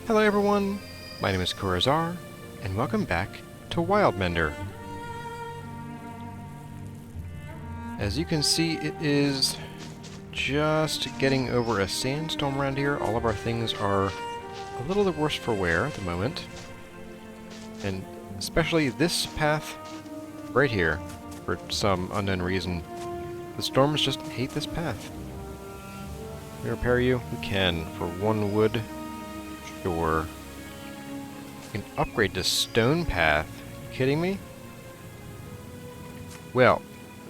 Hello everyone, my name is Kurazar, and welcome back to Wildmender. As you can see, it is just getting over a sandstorm around here. All of our things are a little the worse for wear at the moment. And especially this path right here, for some unknown reason. The storms just hate this path. Can we repair you? We can, for 1 wood. Sure. We can upgrade to stone path. Are you kidding me? Well,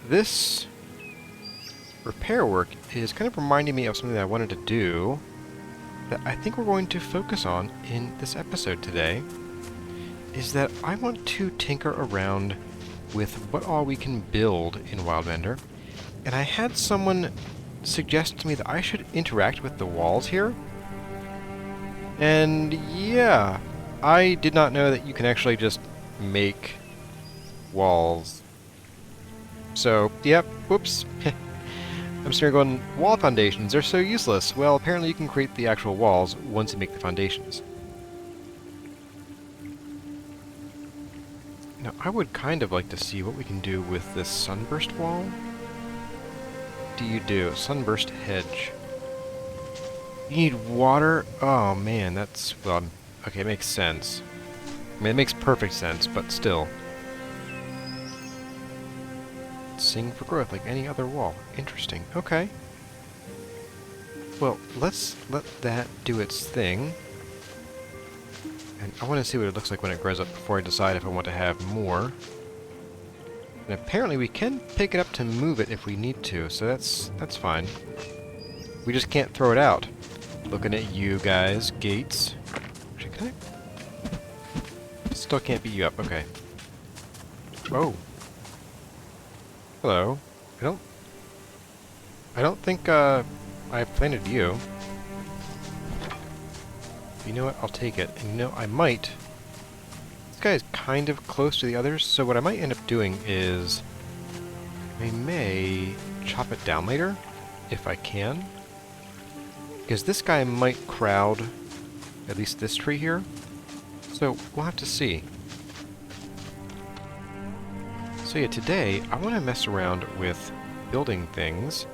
this repair work is kind of reminding me of something that I wanted to do that I think we're going to focus on in this episode today, is that I want to tinker around with what all we can build in Wildmender. And I had someone suggest to me that I should interact with the walls here. And yeah, I did not know that you can actually just make walls. So, yep, whoops. I'm just going, wall foundations, they're so useless. Well, apparently you can create the actual walls once you make the foundations. Now, I would kind of like to see what we can do with this sunburst wall. What do you do? Sunburst hedge. You need water? Oh man, that's, well, okay, it makes sense. I mean, it makes perfect sense, but still. Sing for growth like any other wall. Interesting. Okay. Well, let's let that do its thing. And I want to see what it looks like when it grows up before I decide if I want to have more. And apparently we can pick it up to move it if we need to, so that's fine. We just can't throw it out. Looking at you guys, gates. Actually, can I? Still can't beat you up. Okay. Whoa. Hello. I don't think I planted you. You know what? I'll take it. And you know, I might. This guy is kind of close to the others, so what I might end up doing is I may chop it down later, if I can. Because this guy might crowd at least this tree here. So we'll have to see. So yeah, today I want to mess around with building things.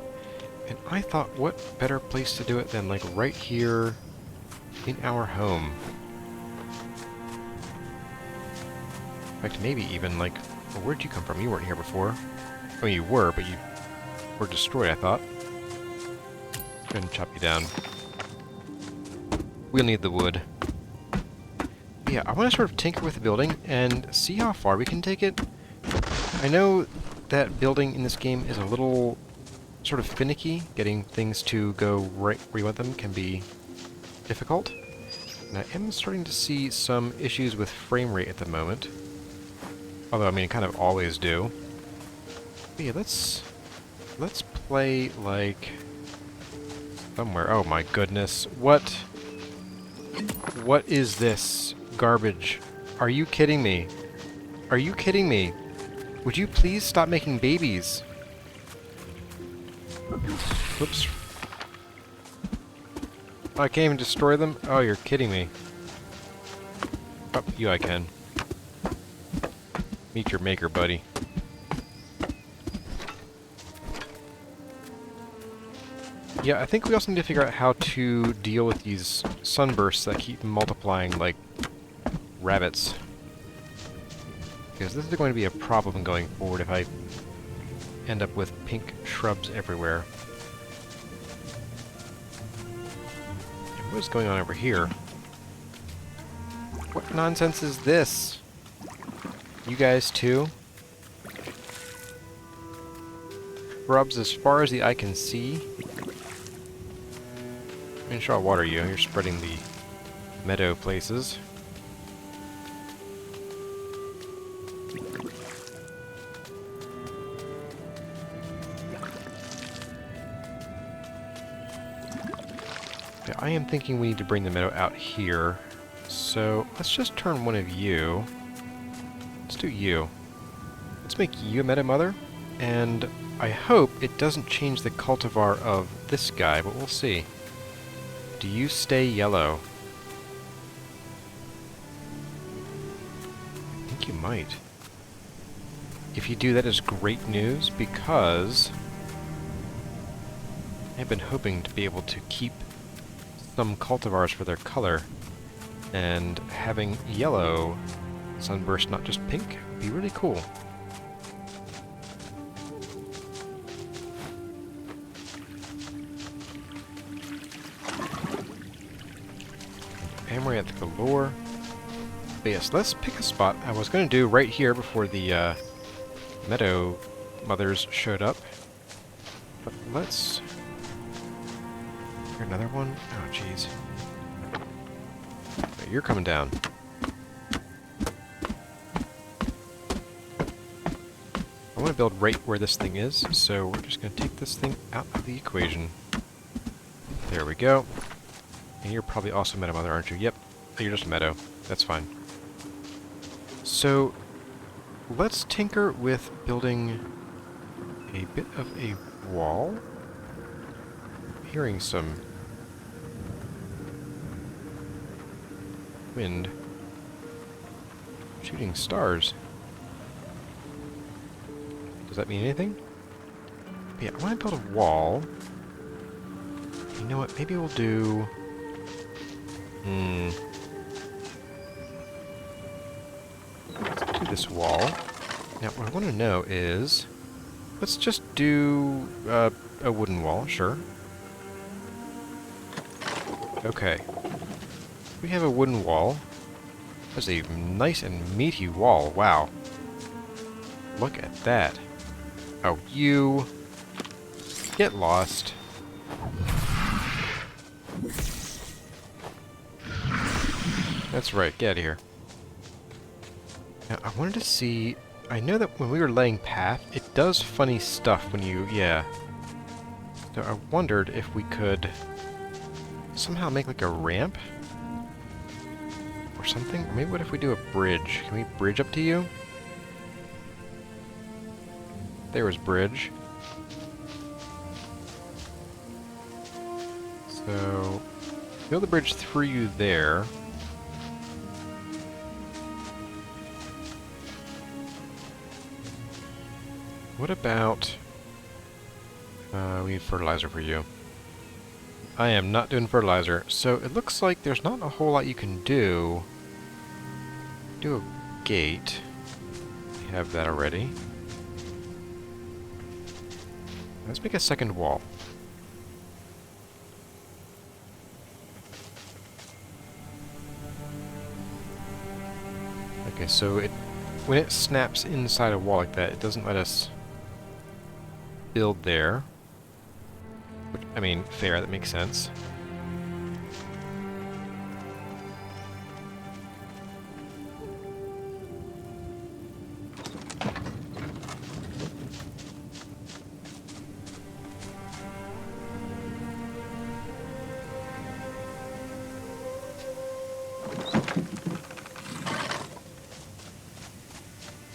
And I thought, what better place to do it than like right here in our home. In fact, maybe even like, well, where'd you come from? You weren't here before. I mean, you were, but you were destroyed, I thought. Go ahead and chop you down. We'll need the wood. But yeah, I want to sort of tinker with the building and see how far we can take it. I know that building in this game is a little sort of finicky. Getting things to go right where you want them can be difficult. And I am starting to see some issues with frame rate at the moment. Although, I mean, I kind of always do. But yeah, let's play, like, somewhere. Oh my goodness. What is this garbage? Are you kidding me? Are you kidding me? Would you please stop making babies? Whoops. I can't even destroy them? Oh, you're kidding me. Oh, you I can. Meet your maker, buddy. Yeah, I think we also need to figure out how to deal with these sunbursts that keep multiplying like rabbits. Because this is going to be a problem going forward if I end up with pink shrubs everywhere. And what is going on over here? What nonsense is this? You guys too? Shrubs as far as the eye can see. I'm sure I'll water you. You're spreading the meadow places. Okay, I am thinking we need to bring the meadow out here. So let's just turn one of you. Let's do you. Let's make you a meadow mother. And I hope it doesn't change the cultivar of this guy, but we'll see. Do you stay yellow? you might. If you do, that is great news, because I've been hoping to be able to keep some cultivars for their color, and having yellow sunburst, not just pink, would be really cool. Armory at the galore. But yes, let's pick a spot. I was going to do right here before the meadow mothers showed up. But let's... Here, another one? Oh, jeez. Right, you're coming down. I want to build right where this thing is, so we're just going to take this thing out of the equation. There we go. And you're probably also Meadow Mother, aren't you? Yep. Oh, you're just a Meadow. That's fine. So, let's tinker with building a bit of a wall. I'm hearing some wind. Shooting stars. Does that mean anything? But yeah, I want to build a wall. You know what? Maybe we'll do... Let's do this wall. Now, what I want to know is... Let's just do a wooden wall, sure. Okay. We have a wooden wall. That's a nice and meaty wall, wow. Look at that. Oh, you... Get lost. That's right, get out of here. Now, I wanted to see... I know that when we were laying path, it does funny stuff when you... Yeah. So I wondered if we could somehow make like a ramp? Or something? Or maybe what if we do a bridge? Can we bridge up to you? There was bridge. So... build the bridge through you there. What about... we need fertilizer for you. I am not doing fertilizer, so it looks like there's not a whole lot you can do. Do a gate. We have that already. Let's make a second wall. Okay, so it when it snaps inside a wall like that, it doesn't let us build there. Which, I mean, fair, that makes sense.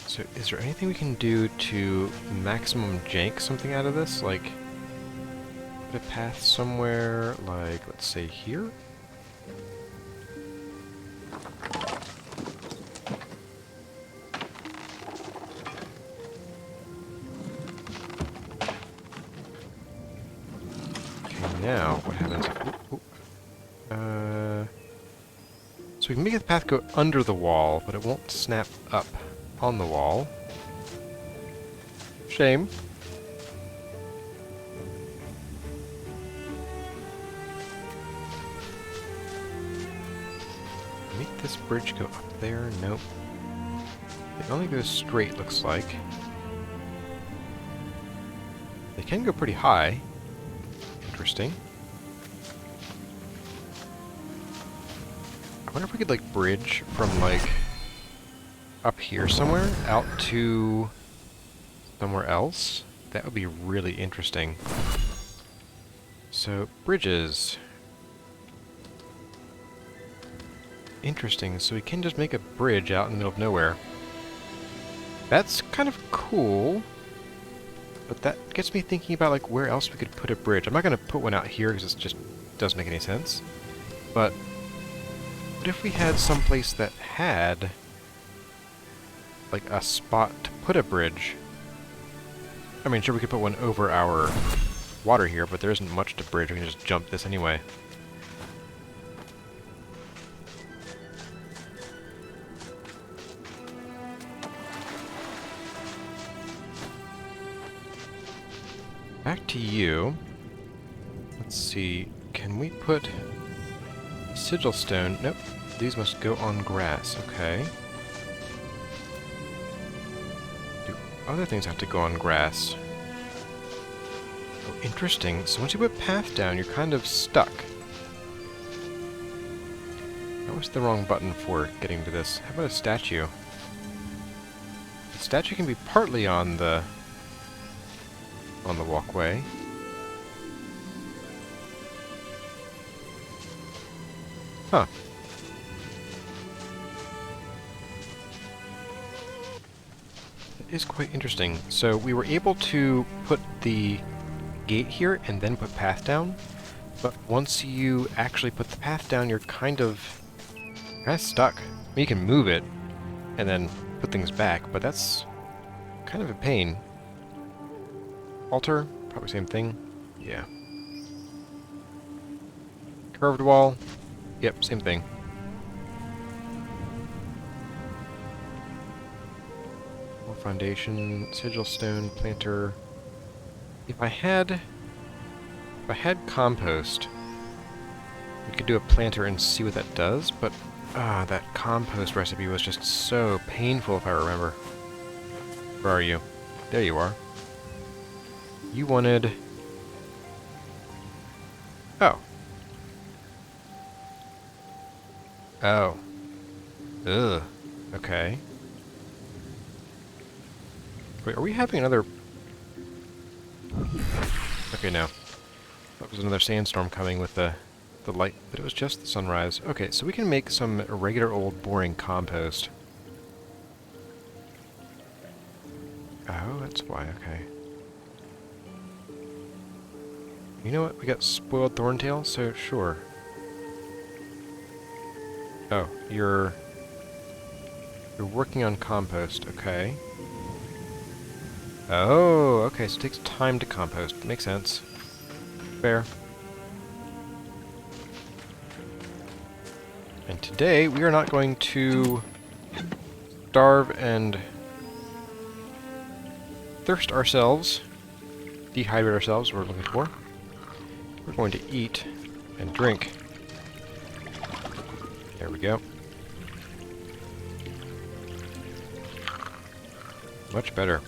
So, is there anything we can do to maximum jank something out of this? Like, put a path somewhere, like, let's say here? Okay, now, what happens if... so we can make the path go under the wall, but it won't snap up on the wall. Shame. Make this bridge go up there? Nope. It only goes straight, looks like. They can go pretty high. Interesting. I wonder if we could, like, bridge from, like, up here somewhere out to somewhere else. That would be really interesting. So, bridges. Interesting, so we can just make a bridge out in the middle of nowhere. That's kind of cool, but that gets me thinking about like where else we could put a bridge. I'm not going to put one out here because it just doesn't make any sense. But what if we had some place that had like, a spot to put a bridge. I mean, sure, we could put one over our water here, but there isn't much to bridge. We can just jump this anyway. Back to you. Let's see. Can we put sigil stone? Nope. These must go on grass. Okay. Do other things have to go on grass? Oh, interesting. So once you put path down, you're kind of stuck. That was the wrong button for getting to this. How about a statue? The statue can be partly on the walkway. Huh. That is quite interesting. So we were able to put the gate here and then put path down, but once you actually put the path down, you're kind of stuck. I mean, you can move it and then put things back, but that's kind of a pain. Altar, probably same thing. Yeah. Curved wall. Yep, same thing. More foundation, sigil stone, planter. If I had compost, we could do a planter and see what that does, but that compost recipe was just so painful if I remember. Where are you? There you are. You wanted... Oh. Oh. Ugh. Okay. Wait, are we having another... Okay, no. That was another sandstorm coming with the light, but it was just the sunrise. Okay, so we can make some regular old boring compost. Oh, that's why, okay. You know what? We got spoiled thorntail, so sure. Oh, you're working on compost, okay. Oh, okay, so it takes time to compost. Makes sense. Fair. And today, we are not going to starve and thirst ourselves, dehydrate ourselves, we're looking for. We're going to eat and drink. There we go. Much better.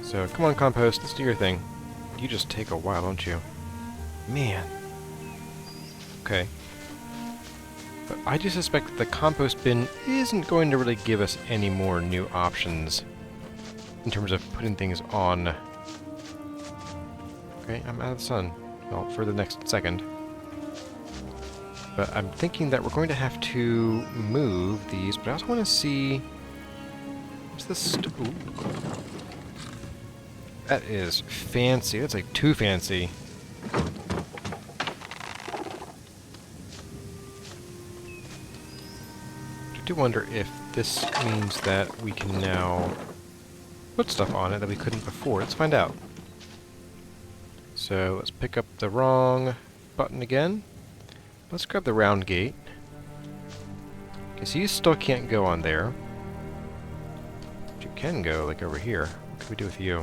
So, come on, compost, let's do your thing. You just take a while, don't you? Man. Okay. But I do suspect that the compost bin isn't going to really give us any more new options in terms of putting things on. Okay, I'm out of the sun. Well, for the next second. But I'm thinking that we're going to have to move these, but I also want to see... What's this? Ooh. That is fancy. That's like too fancy. I do wonder if this means that we can now put stuff on it that we couldn't before. Let's find out. So let's pick up the wrong button again. Let's grab the round gate. Okay, so you still can't go on there. But you can go, like, over here. What can we do with you?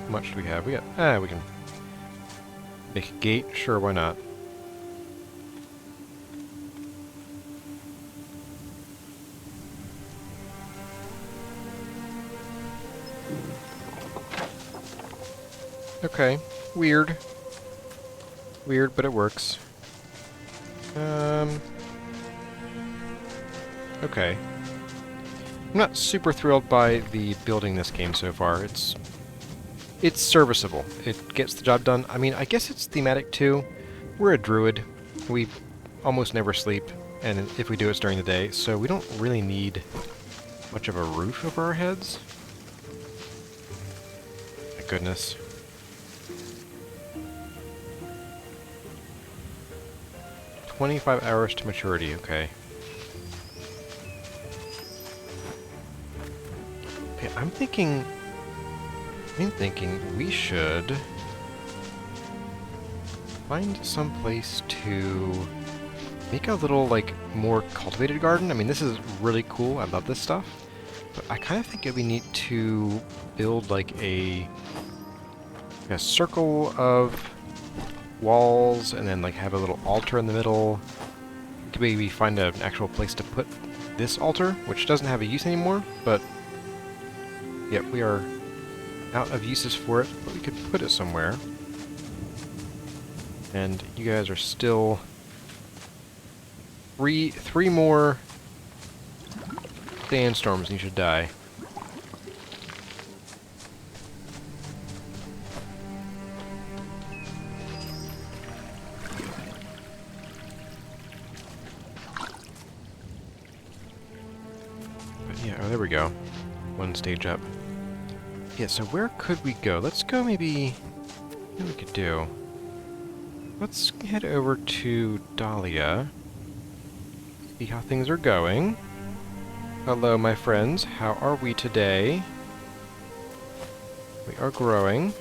How much do we have? We got... we can make a gate. Sure, why not? Okay. Weird. Weird, but it works. Okay. I'm not super thrilled by the building this game so far. It's serviceable. It gets the job done. I mean, I guess it's thematic too. We're a druid. We almost never sleep, and if we do, it's during the day, so we don't really need much of a roof over our heads. My goodness. 25 hours to maturity, okay. Okay, I'm thinking we should find some place to make a little, like, more cultivated garden. I mean, this is really cool. I love this stuff. But I kind of think it'd be neat to build, like, a circle of walls and then, like, have a little altar in the middle. We could maybe find an actual place to put this altar, which doesn't have a use anymore, but yeah, we are out of uses for it, but we could put it somewhere. And you guys are still three more sandstorms and you should die. But yeah, oh, there we go. One stage up. Yeah, so where could we go? Let's go maybe... What we could do? Let's head over to Dahlia. See how things are going. Hello, my friends. How are we today? We are growing.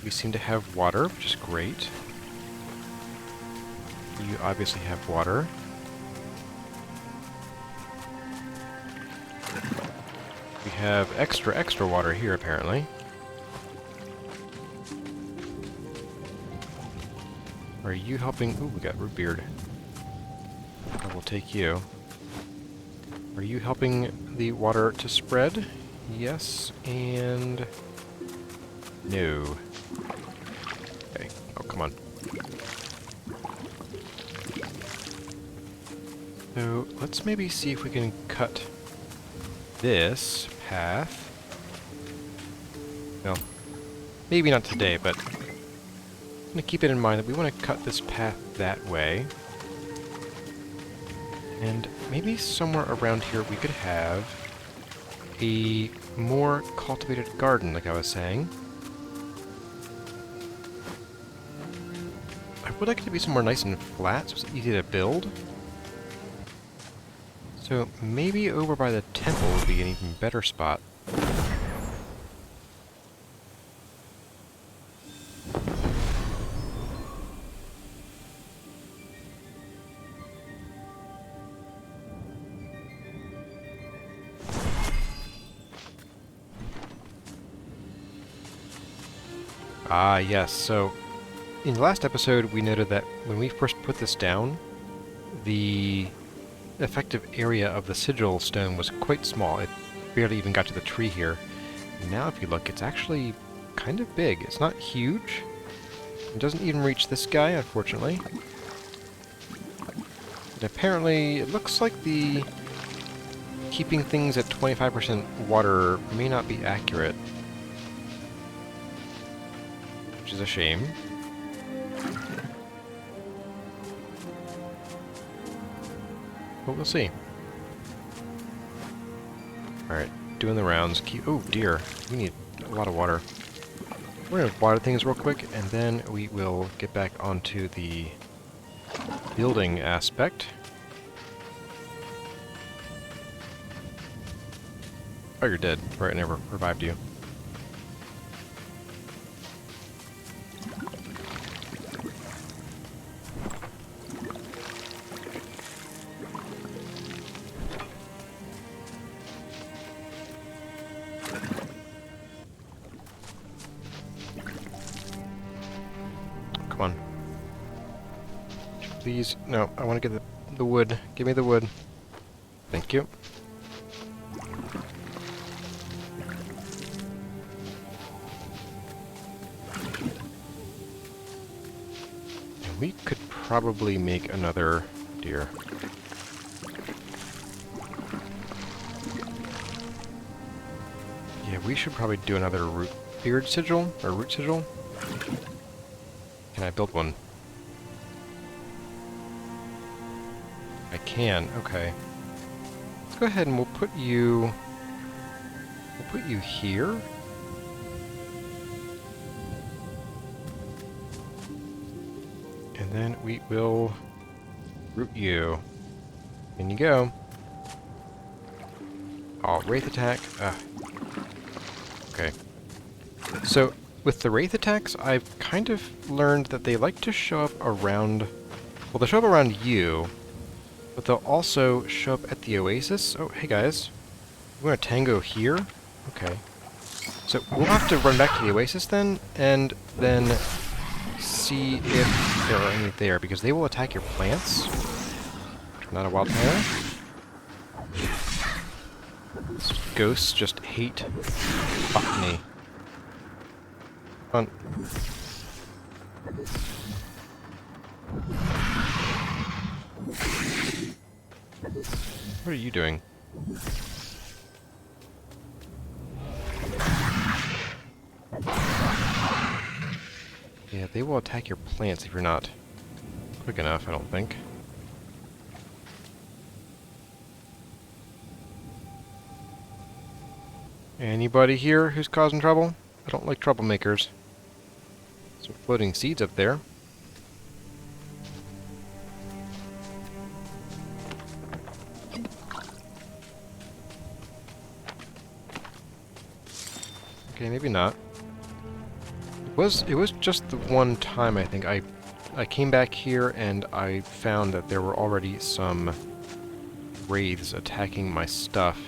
We seem to have water, which is great. You obviously have water. We have extra water here, apparently. Are you helping? Ooh, we got root beard. I will take you. Are you helping the water to spread? Yes, and... no. Okay. Oh, come on. So, let's maybe see if we can cut this path. Well, maybe not today, but I'm going to keep it in mind that we want to cut this path that way. And maybe somewhere around here we could have a more cultivated garden, like I was saying. I would like it to be somewhere nice and flat, so it's easy to build. So maybe over by the temple would be an even better spot. Ah, yes. So, in the last episode, we noted that when we first put this down, the effective area of the sigil stone was quite small. It barely even got to the tree here. Now, if you look, it's actually kind of big. It's not huge. It doesn't even reach this guy, unfortunately. And apparently, it looks like the keeping things at 25% water may not be accurate. Which is a shame. But we'll see. Alright, doing the rounds. Oh dear, we need a lot of water. We're gonna water things real quick, and then we will get back onto the building aspect. Oh, you're dead. Right, I never revived you. Come on. Please. No, I want to get the wood. Give me the wood. Thank you. And we could probably make another deer. Yeah, we should probably do another root sigil. Can I build one? I can, okay. Let's go ahead and we'll put you here. And then we will root you. In you go. Oh, Wraith attack. Okay. So, with the Wraith attacks, I've kind of learned that they like to show up around... Well, they show up around you, but they'll also show up at the Oasis. Oh, hey guys. We're going to tango here? Okay. So, we'll have to run back to the Oasis then, and then see if there are any there, because they will attack your plants. Not a Wildmender. Ghosts just hate botany. Fun. What are you doing? Yeah, they will attack your plants if you're not quick enough, I don't think. Anybody here who's causing trouble? I don't like troublemakers. Some floating seeds up there. Okay, maybe not. It was just the one time, I think. I came back here and I found that there were already some wraiths attacking my stuff.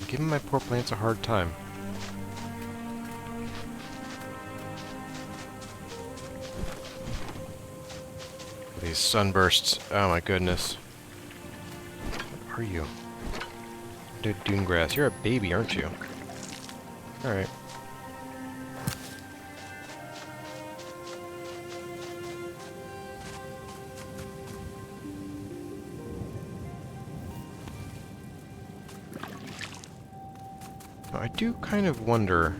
Giving my poor plants a hard time. These sunbursts. Oh my goodness. What are you? Dude, dune grass. You're a baby, aren't you? Alright. I do kind of wonder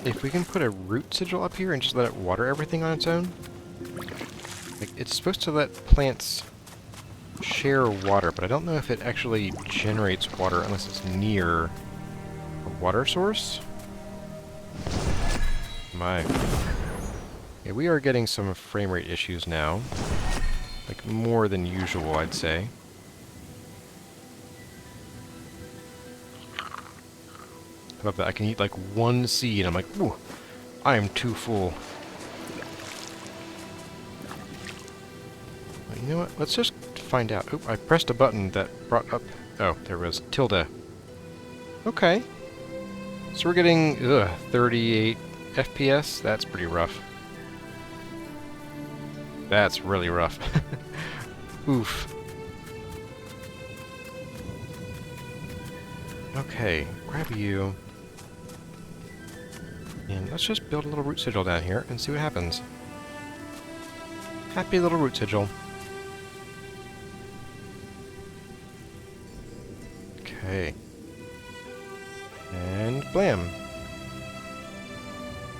if we can put a root sigil up here and just let it water everything on its own. Like, it's supposed to let plants share water, but I don't know if it actually generates water unless it's near a water source. My. Yeah, we are getting some frame rate issues now. Like, more than usual, I'd say. I love that. I can eat like one seed, and I'm like, ooh, I am too full. Well, you know what? Let's just find out. Oop, I pressed a button that brought up... Oh, there was tilde. Okay. So we're getting 38 FPS. That's pretty rough. That's really rough. Oof. Okay, grab you. And let's just build a little root sigil down here and see what happens. Happy little root sigil. Okay. And blam.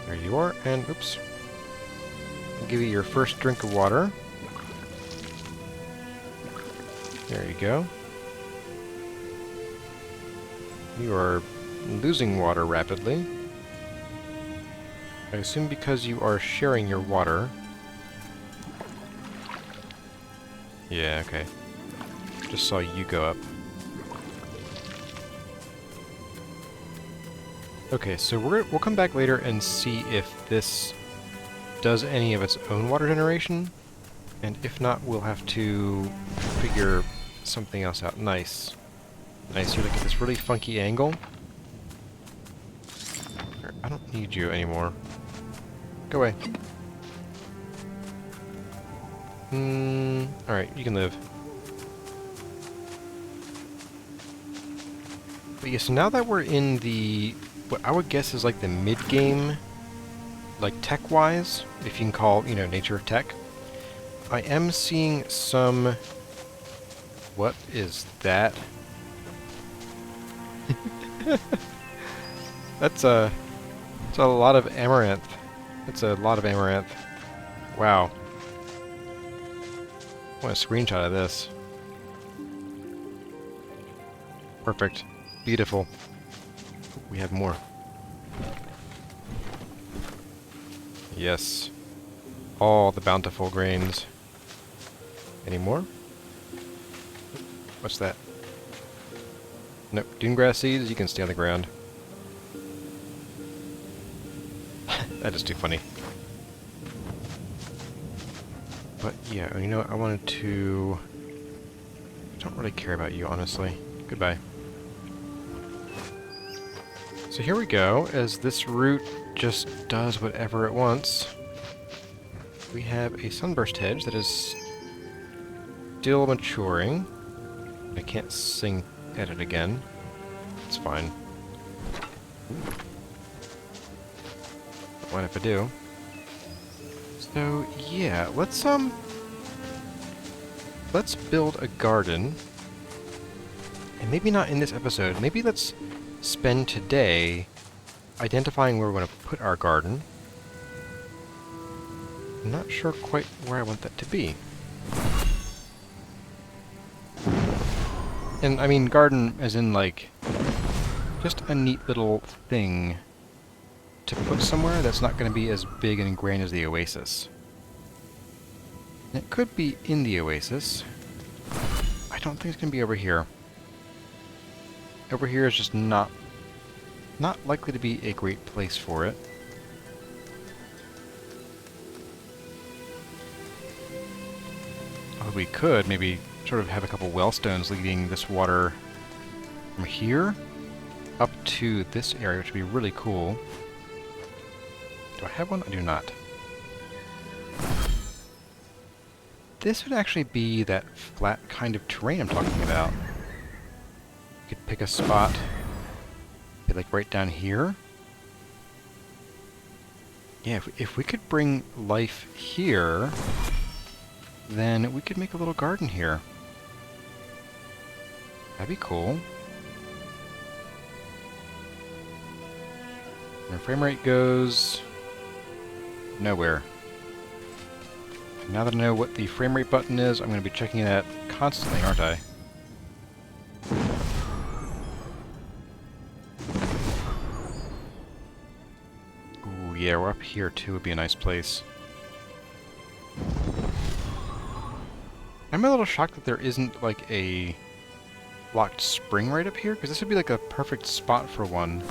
There you are, and oops. I'll give you your first drink of water. There you go. You are losing water rapidly. I assume because you are sharing your water. Yeah, okay. Just saw you go up. Okay, so we'll come back later and see if this does any of its own water generation. And if not, we'll have to figure something else out. Nice. Nice, you look at this really funky angle. I don't need you anymore. Go away. Alright, you can live. But yeah, so now that we're in the... what I would guess is like the mid-game, like tech-wise, if you can call, you know, nature of tech, I am seeing some... What is that? That's a lot of amaranth. That's a lot of amaranth. Wow. I want a screenshot of this. Perfect. Beautiful. We have more. Yes. All the bountiful grains. Any more? What's that? Nope. Dune grass seeds, you can stay on the ground. That is too funny. But yeah, you know what? I wanted to... I don't really care about you, honestly. Goodbye. So here we go, as this root just does whatever it wants. We have a sunburst hedge that is still maturing. I can't sing at it again. It's fine. What if I do? So yeah, let's build a garden. And maybe not in this episode. Maybe let's spend today identifying where we want to put our garden. I'm not sure quite where I want that to be. And I mean garden as in like just a neat little thing to put somewhere that's not going to be as big and grand as the oasis. And it could be in the oasis. I don't think it's going to be over here. Over here is just not likely to be a great place for it. Although we could maybe sort of have a couple well stones leading this water from here up to this area, which would be really cool. Do I have one? I do not. This would actually be that flat kind of terrain I'm talking about. You could pick a spot, like right down here. Yeah, if we could bring life here, then we could make a little garden here. That'd be cool. Our frame rate goes nowhere. Now that I know what the frame rate button is, I'm going to be checking that constantly, aren't I? Ooh, yeah, we're up here too. Would be a nice place. I'm a little shocked that there isn't like a locked spring right up here, because this would be like a perfect spot for one.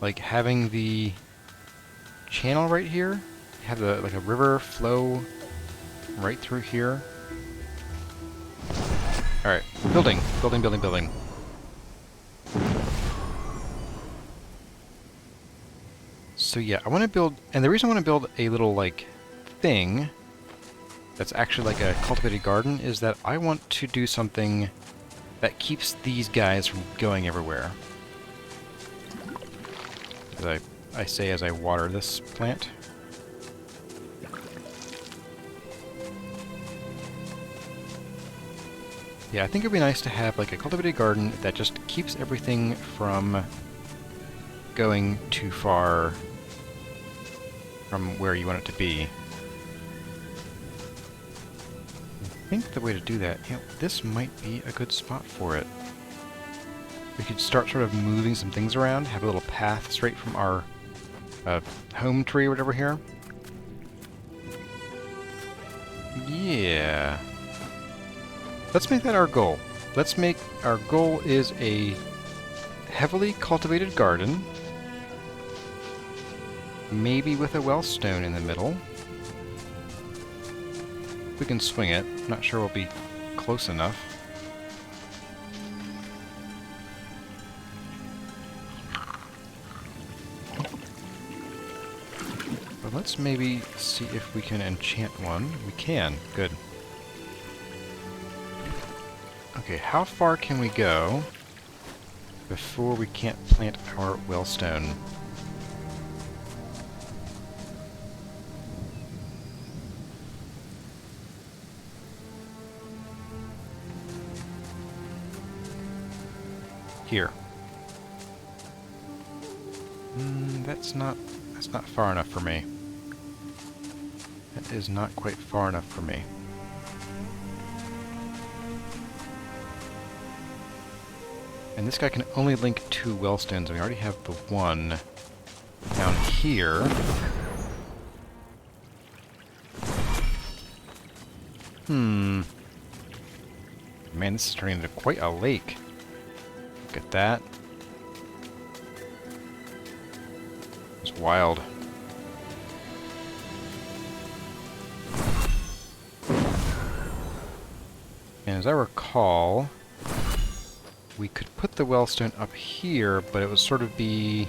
Like having the channel right here, have the like a river flow right through here. Alright, building. So yeah, I want to build, and the reason I want to build a little like thing that's actually like a cultivated garden is that I want to do something that keeps these guys from going everywhere. As I say as I water this plant. Yeah, I think it'd be nice to have like a cultivated garden that just keeps everything from going too far from where you want it to be. I think the way to do that, you know, this might be a good spot for it. We could start sort of moving some things around, have a little path straight from our home tree or whatever here. Yeah. Let's make that our goal. Let's make our goal is a heavily cultivated garden, maybe with a well stone in the middle. We can swing it. I'm not sure we'll be close enough. But let's maybe see if we can enchant one. We can. Good. Okay, how far can we go before we can't plant our wellstone? Here. That's not far enough for me. That is not quite far enough for me. And this guy can only link 2 wellstones, and we already have the one down here. Hmm. Man, this is turning into quite a lake. Look at that. It's wild. And as I recall, we could put the wellstone up here, but it would sort of be...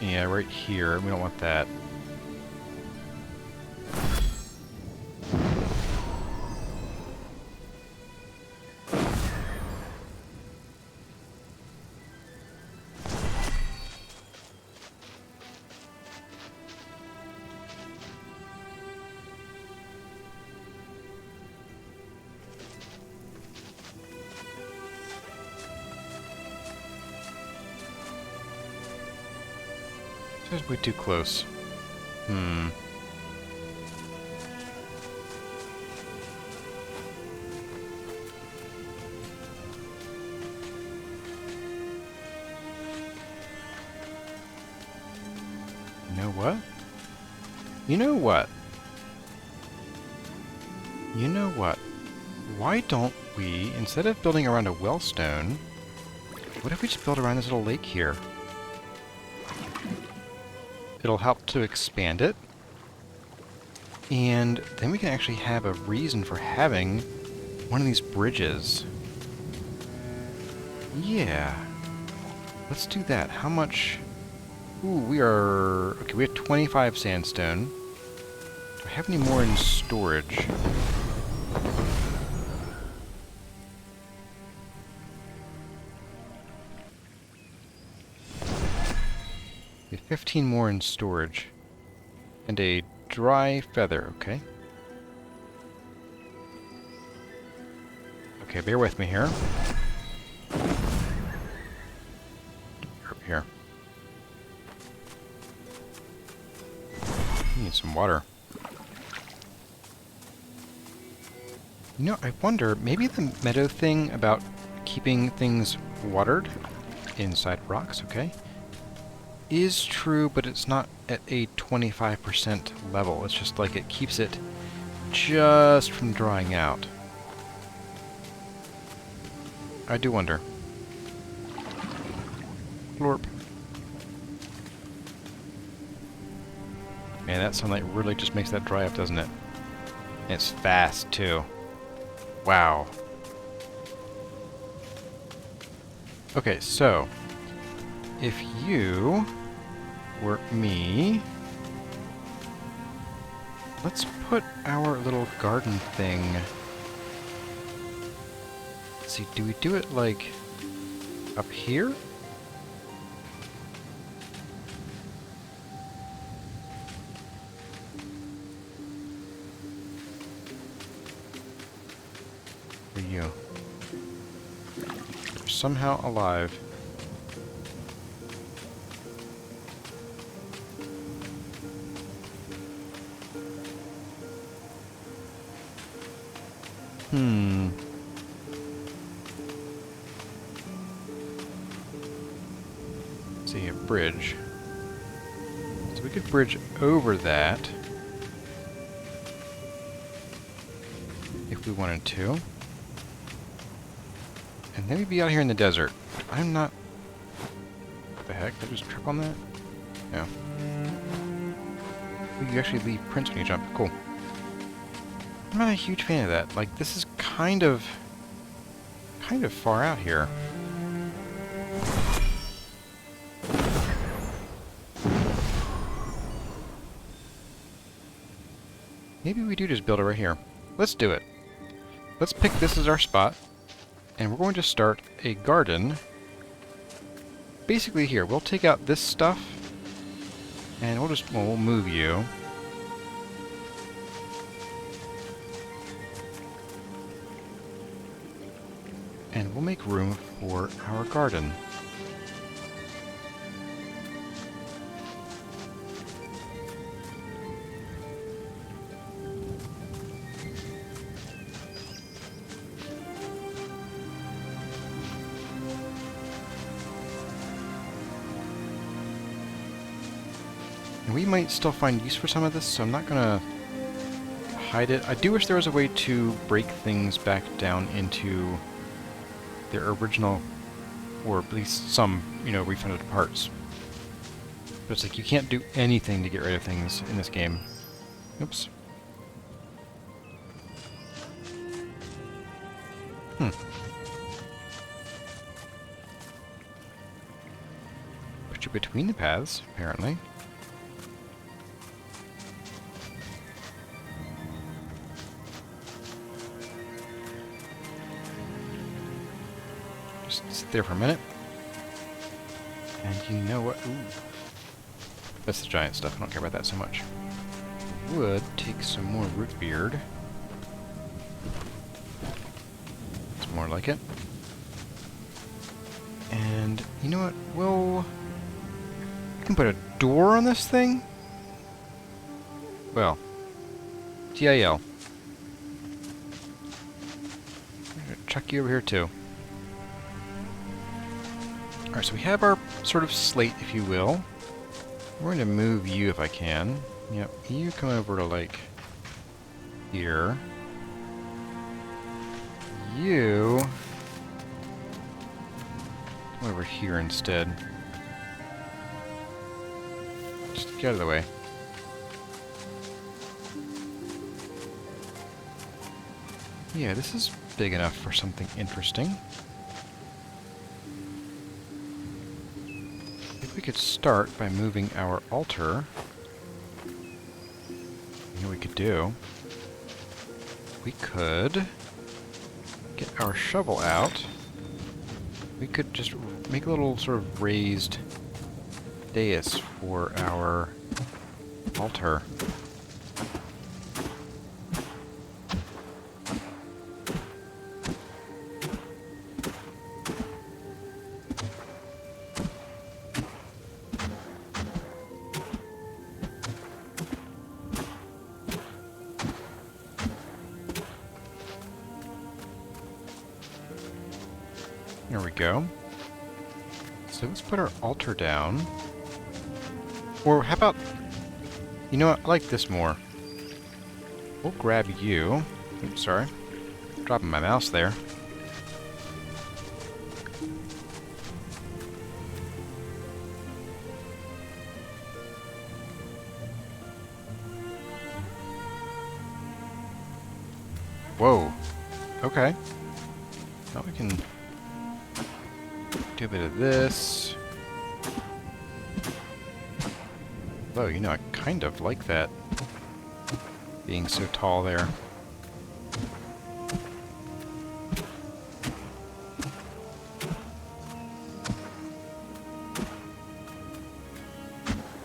yeah, right here. We don't want that. Just way too close. Hmm. You know what? You know what? You know what? Why don't we, instead of building around a wellstone, what if we just build around this little lake here? It'll help to expand it. And then we can actually have a reason for having one of these bridges. Yeah. Let's do that. How much... ooh, we are... okay, we have 25 sandstone. Do I have any more in storage? We have 15 more in storage. And a dry feather, okay. Okay, bear with me here. Here. Need some water. You know, I wonder, maybe the meadow thing about keeping things watered inside rocks, okay, is true, but it's not at a 25% level. It's just like it keeps it just from drying out. I do wonder. Glorp. Man, that sunlight really just makes that dry up, doesn't it? And it's fast, too. Wow. Okay, so... if you were me... let's put our little garden thing... let's see, do we do it, like... up here? For you. You're somehow alive. Let's see, a bridge. So we could bridge over that if we wanted to. And then we'd be out here in the desert. I'm not... what the heck? Did I just trip on that? No. You actually leave prints when you jump. Cool. I'm not a huge fan of that. Like, this is kind of far out here. Maybe we do just build it right here. Let's do it. Let's pick this as our spot. And we're going to start a garden. Basically here, we'll take out this stuff. And we'll just, well, we'll move you. And we'll make room for our garden. And we might still find use for some of this, so I'm not gonna hide it. I do wish there was a way to break things back down into their original, or at least some, you know, refunded parts. But it's like you can't do anything to get rid of things in this game. Oops. Put you between the paths, apparently. Just sit there for a minute. And you know what? Ooh. That's the giant stuff. I don't care about that so much. Would take some more root beard. It's more like it. And you know what? We'll... You can put a door on this thing? Well. TIL. I'm gonna chuck you over here too. Alright, so we have our sort of slate, if you will. We're going to move you if I can. Yep, you come over to, like, here. You... come over here instead. Just get out of the way. Yeah, this is big enough for something interesting. We could start by moving our altar. You know what we could do? We could get our shovel out. We could just make a little sort of raised dais for our altar. There we go. So let's put our altar down. Or how about... You know what? I like this more. We'll grab you. Oops, sorry. Dropping my mouse there. Whoa. Okay. Now we can... do a bit of this. Though, you know, I kind of like that. Being so tall there.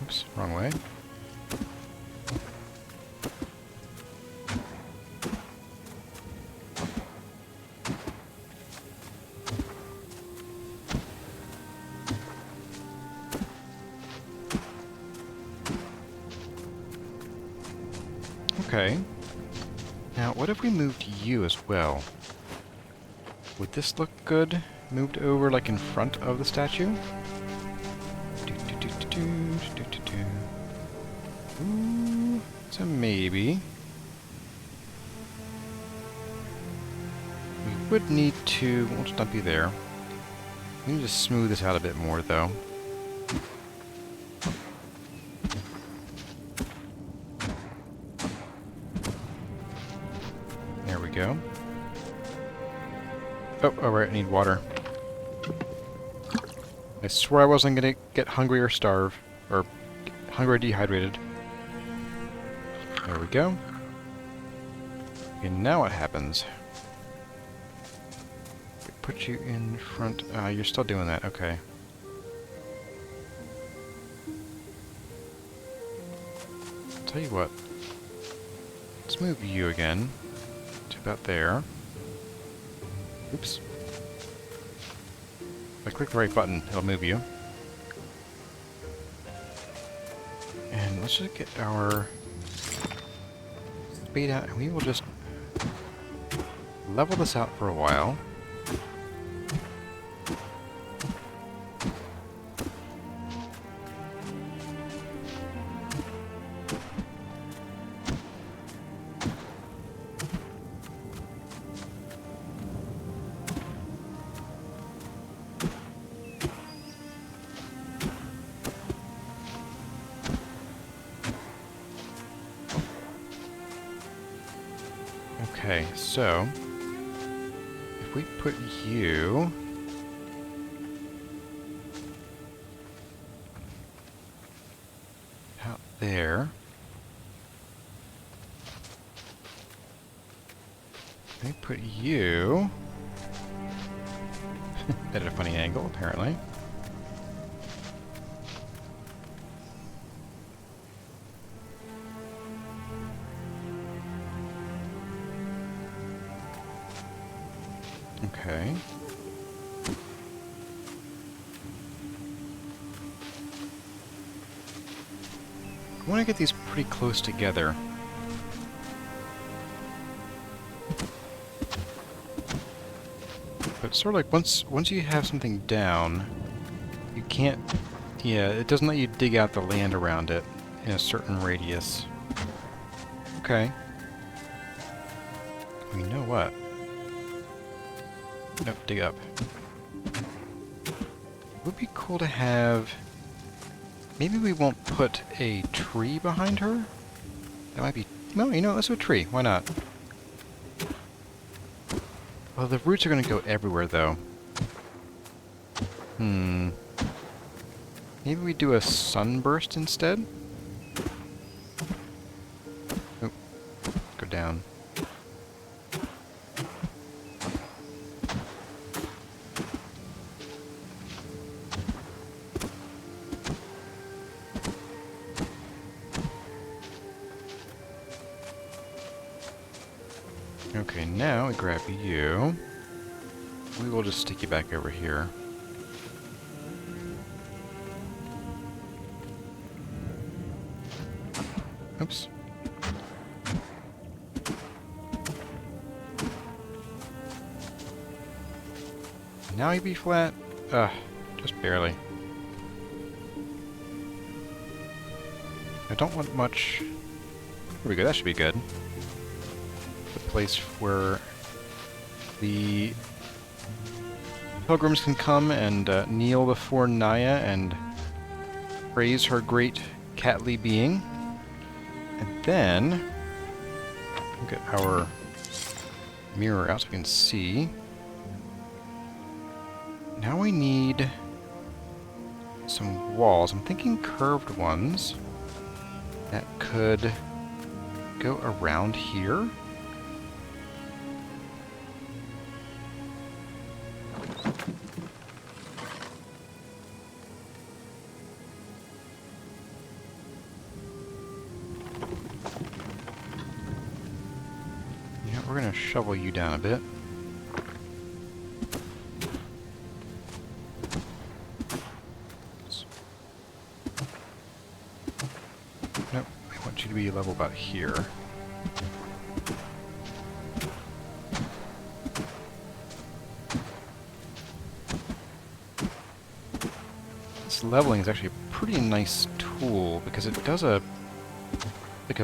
Oops, wrong way. Okay. Now, what if we moved you as well? Would this look good? Moved over, like, in front of the statue? Ooh, so maybe. We would need to... we'll just dump you there. We need to smooth this out a bit more, though. Go. Oh, alright, I need water. I swear I wasn't gonna get hungry or starve. Or hungry or dehydrated. There we go. And now what happens? Put you in front... you're still doing that, okay. Tell you what. Let's move you again. About there. Oops. If I click the right button, it'll move you. And let's just get our speed out, and we will just level this out for a while. Okay, so if we put you out there, let me put you at a funny angle, apparently. Okay. I want to get these pretty close together. But sort of like once you have something down, you can't... Yeah, it doesn't let you dig out the land around it in a certain radius. Okay. Well, you know what? Nope, dig up. It would be cool to have... Maybe we won't put a tree behind her? That might be... Well, you know, let's do a tree. Why not? Well, the roots are going to go everywhere, though. Maybe we do a sunburst instead? Oh, go down. Okay, now we grab you. We will just stick you back over here. Oops. Now you be flat? Ugh, just barely. I don't want much... There we go, that should be good. The place where the pilgrims can come and kneel before Naya and praise her great catly being. And then we'll get our mirror out so we can see. Now we need some walls. I'm thinking curved ones that could go around here. We're going to shovel you down a bit. Nope, I want you to be level about here. This leveling is actually a pretty nice tool because it does a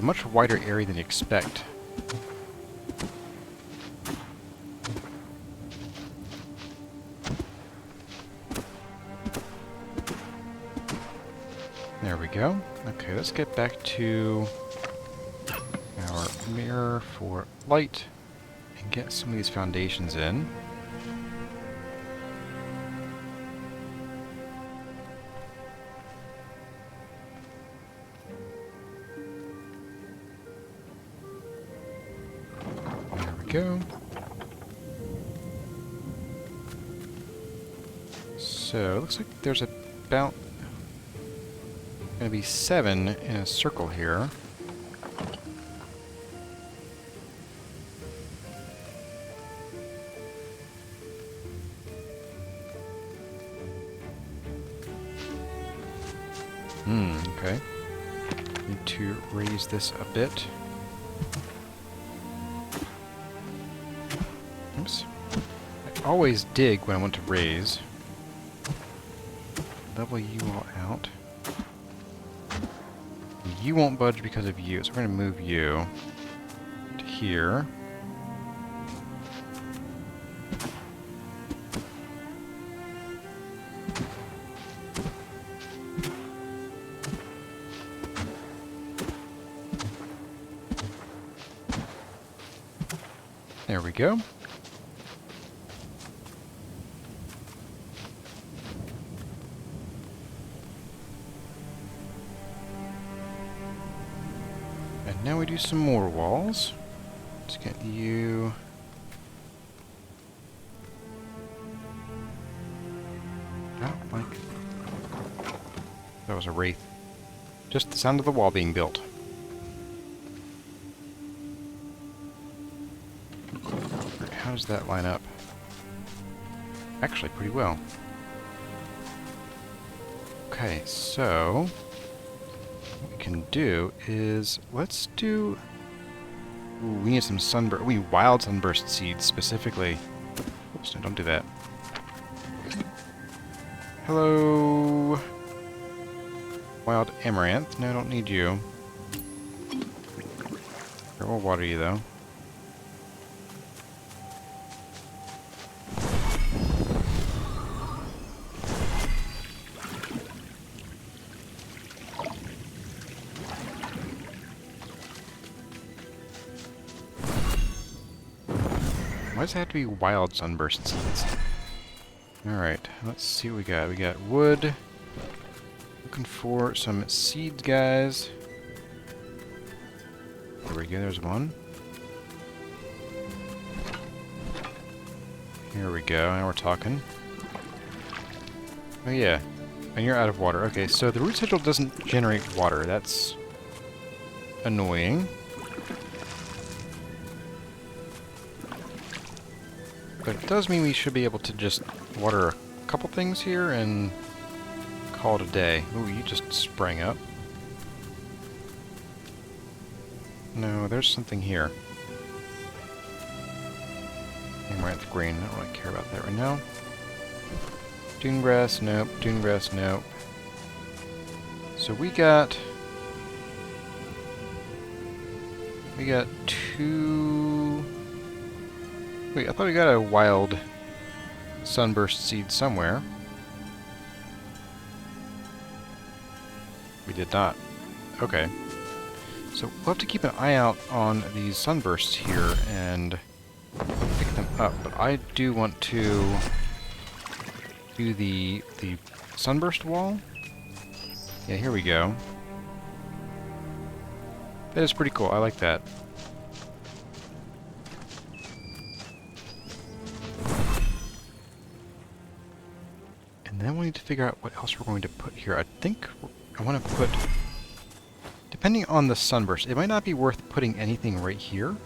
much wider area than you expect. There we go. Okay, let's get back to our mirror for light and get some of these foundations in. There we go. So, it looks like there's about going to be 7 in a circle here. Okay. Need to raise this a bit. Oops. I always dig when I want to raise. Level you all out. You won't budge because of you, so we're going to move you to here. There we go. And now we do some more walls. Let's get you... Oh, like... That was a wraith. Just the sound of the wall being built. How does that line up? Actually, pretty well. Okay, so... what we can do is... let's do... Ooh, we need some sunburst... we need wild sunburst seeds, specifically. Oops, no, don't do that. Hello... Wild amaranth. No, I don't need you. Here, we'll water you, though. Why does it have to be wild sunburst seeds? Alright, let's see what we got. We got wood. Looking for some seeds, guys. There we go, there's one. Here we go, now we're talking. Oh yeah, and you're out of water. Okay, so the root sigil doesn't generate water. That's annoying. But it does mean we should be able to just water a couple things here and call it a day. Ooh, you just sprang up. No, there's something here. Amaranth green. I don't really care about that right now. Dune grass, nope. Dune grass, nope. So we got two... Wait, I thought we got a wild sunburst seed somewhere. We did not. Okay. So we'll have to keep an eye out on these sunbursts here and pick them up. But I do want to do the sunburst wall. Yeah, here we go. That is pretty cool. I like that. And then we need to figure out what else we're going to put here. I think I want to put... Depending on the sunburst, it might not be worth putting anything right here.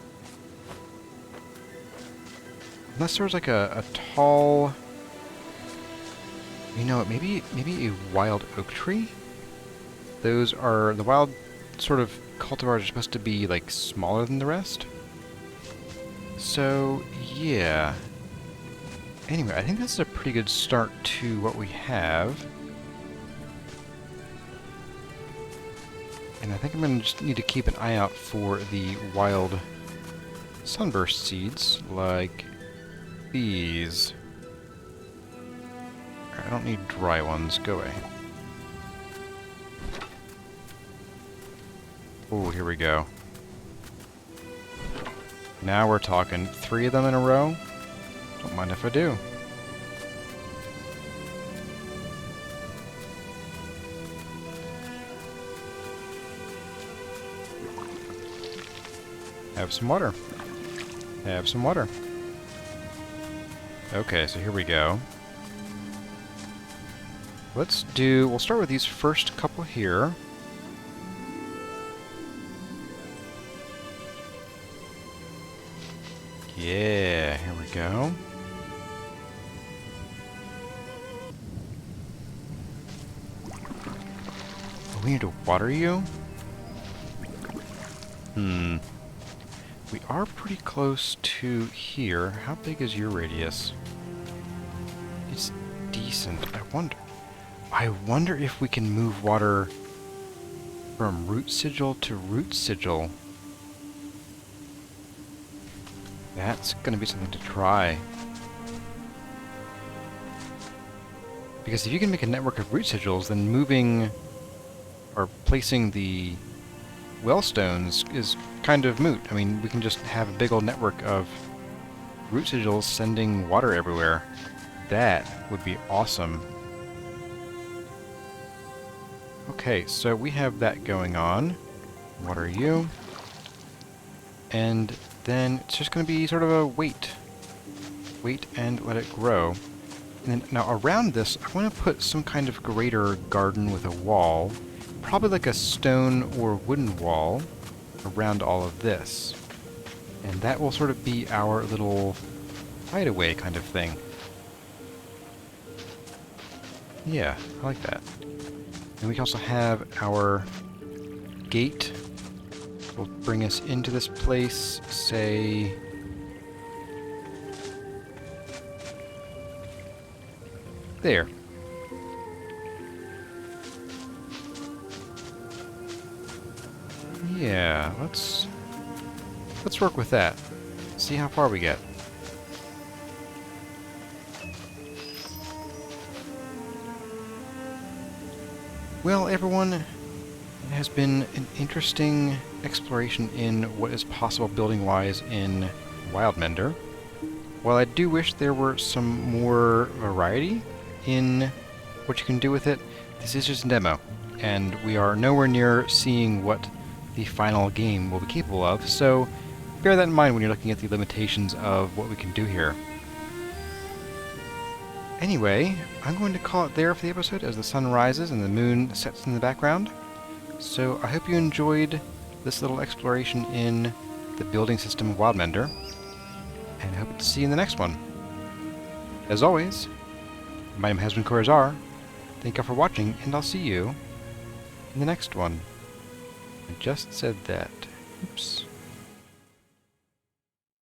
Unless there's like a tall... You know what, maybe a wild oak tree? Those are... The wild sort of cultivars are supposed to be like smaller than the rest. So, yeah. Anyway, I think this is a pretty good start to what we have. And I think I'm going to just need to keep an eye out for the wild sunburst seeds, like these. I don't need dry ones. Go away. Oh, here we go. Now we're talking 3 of them in a row. Don't mind if I do. Have some water. Have some water. Okay, so here we go. We'll start with these first couple here. Yeah, here we go. Oh, we need to water you? We are pretty close to here. How big is your radius? It's decent. I wonder if we can move water from root sigil to root sigil. That's going to be something to try. Because if you can make a network of root sigils, then moving or placing the well stones is kind of moot. I mean, we can just have a big old network of root sigils sending water everywhere. That would be awesome. Okay, so we have that going on. Water you. And then it's just going to be sort of a wait. Wait and let it grow. And then, now around this, I want to put some kind of greater garden with a wall. Probably like a stone or wooden wall around all of this. And that will sort of be our little hideaway kind of thing. Yeah, I like that. And we can also have our gate. Will bring us into this place, say... there. Yeah, let's work with that. See how far we get. Well, everyone, it has been an interesting exploration in what is possible building-wise in Wildmender. While I do wish there were some more variety in what you can do with it, this is just a demo, and we are nowhere near seeing what the final game will be capable of, so bear that in mind when you're looking at the limitations of what we can do here. Anyway, I'm going to call it there for the episode as the sun rises and the moon sets in the background. So I hope you enjoyed this little exploration in the building system of Wildmender, and I hope to see you in the next one. As always, my name has been Corazar. Thank you for watching, and I'll see you in the next one. I just said that. Oops.